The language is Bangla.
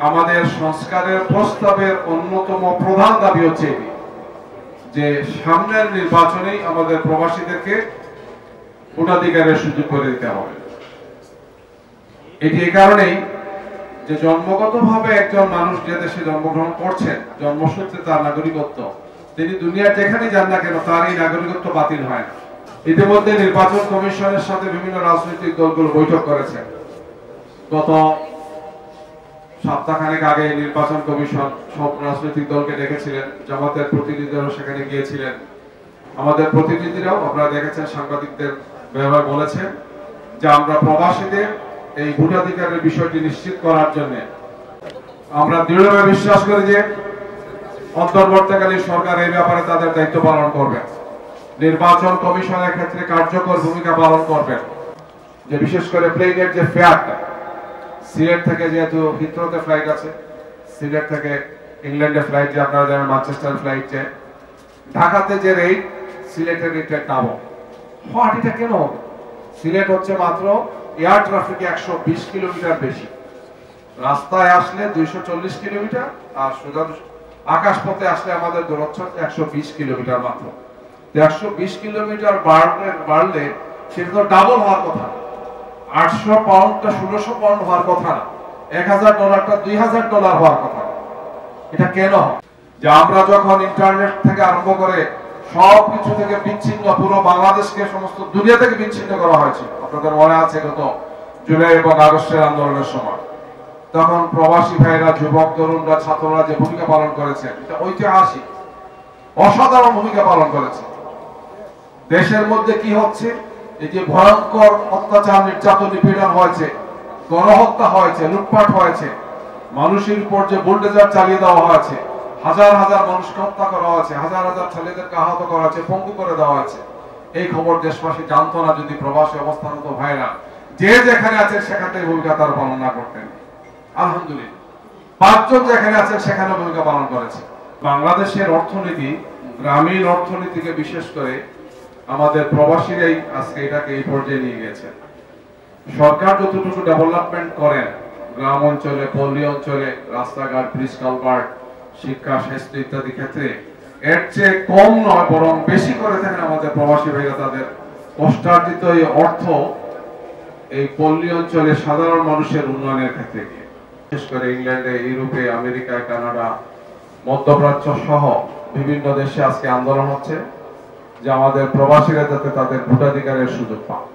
আমাদের সংস্কারের প্রস্তাবের অন্যতম প্রধান দাবি হচ্ছে যে সামনের নির্বাচনেই আমাদের প্রবাসীদেরকে ভোটাধিকারের সুযোগ করে দিতে হবে। এটি এই কারণেই যে জন্মগতভাবে একজন মানুষ যে দেশে জন্মগ্রহণ করছেন, জন্মসূত্রে তার নাগরিকত্ব, তিনি দুনিয়ার যেখানেই যান না কেন তার এই নাগরিকত্ব বাতিল হয় না। ইতিমধ্যে নির্বাচন কমিশনের সাথে বিভিন্ন রাজনৈতিক দলগুলো বৈঠক করেছে। গত সপ্তাহখানেক আগে নির্বাচন কমিশন সব রাজনৈতিক দলকে ডেকেছিলেন, জামাতের প্রতিনিধিরাও সেখানে গিয়েছিলেন। আমাদের প্রতিনিধিরাও আপনারা দেখেছেন সাংবাদিকদের ব্যবহার বলেছেন যে আমরা প্রবাসীদের এই ভোটাধিকারের বিষয়টি নিশ্চিত করার জন্য আমরা দৃঢ়ভাবে বিশ্বাস করি যে অন্তর্বর্তীকালীন সরকার এই ব্যাপারে তাদের দায়িত্ব পালন করবে, নির্বাচন কমিশনের ক্ষেত্রে কার্যকর ভূমিকা পালন করবেন। যে বিশেষ করে প্লেনের যে ফেয়ারটা, সিলেট থেকে যেহেতু হিথ্রোতে ফ্লাইট আছে, সিলেট থেকে ইংল্যান্ডে ফ্লাইট যে আপনারা জানেন, ম্যানচেস্টার ফ্লাইট যে, ঢাকাতে যে রেট, সিলেটের রেটের ডাবল। এটা কেন হবে? সিলেট হচ্ছে মাত্র এয়ার ট্রাফিকে 120 কিলোমিটার বেশি, রাস্তায় আসলে 240 কিলোমিটার, আর সোজা আকাশপথে আসলে আমাদের দূরত্ব 120 কিলোমিটার মাত্র। 120 কিলোমিটার বাড়লে সেটা তো ডাবল হওয়ার কথা। 800 পাউন্ডটা 1600 পাউন্ড হওয়ার কথা না, $1000টা $2000 হওয়ার কথা। এটা কেন? যে আমরা যখন ইন্টারনেট থেকে আরম্ভ করে সবকিছু থেকে বিচ্ছিন্ন, পুরো বাংলাদেশকে সমস্ত দুনিয়া থেকে বিচ্ছিন্ন করা হয়েছে, আপনাদের মনে আছে গত জুলাই এবং আগস্টের আন্দোলনের সময়, তখন প্রবাসী ভাইরা, যুবক তরুণরা, ছাত্ররা যে ভূমিকা পালন করেছে, এটা ঐতিহাসিক, অসাধারণ ভূমিকা পালন করেছে। দেশের মধ্যে কি হচ্ছে, এই যে ভয়ঙ্কর অত্যাচার, নির্যাতন, নিপীড়ন হয়েছে, গণহত্যা হয়েছে, লুটপাট হয়েছে, মানুষের উপর যে বুলডোজার চালিয়ে দেওয়া হয়েছে, হাজার হাজার মানুষকে হত্যা করা হয়েছে, হাজার হাজার ছেলেদেরকে আহত করা হয়েছে, পঙ্গু করে দেওয়া হয়েছে। এই খবর দেশবাসী জানতো না যদি প্রবাসী অবস্থানরত ভাইরা যে যেখানে আছেন সেখান থেকে ভূমিকা তারা পালন না করতেন। আলহামদুলিল্লাহ 5 জন যেখানে আছেন সেখানে ভূমিকা পালন করেছে। বাংলাদেশের অর্থনীতি, গ্রামীণ অর্থনীতিকে বিশেষ করে আমাদের প্রবাসীরাই আজকে এটাকে এই পর্যায়ে নিয়ে গেছে। সরকার যতটুকু ডেভেলপমেন্ট করেন গ্রাম অঞ্চলে, পল্লী অঞ্চলে, রাস্তাঘাট, ব্রিজ, কালভার্ট, শিক্ষা, স্বাস্থ্য ইত্যাদি ক্ষেত্রে, এর চেয়ে কম নয় বরং বেশি করে থাকেন আমাদের প্রবাসী ভাইরা তাদের কষ্টার্জিত এই অর্থ এই পল্লী অঞ্চলে সাধারণ মানুষের উন্নয়নের ক্ষেত্রে গিয়ে, বিশেষ করে ইংল্যান্ডে, ইউরোপে, আমেরিকা, কানাডা, মধ্যপ্রাচ্য সহ বিভিন্ন দেশে আজকে আন্দোলন হচ্ছে যে আমাদের প্রবাসীরা যাতে তাদের ভোটাধিকারের সুযোগ পায়।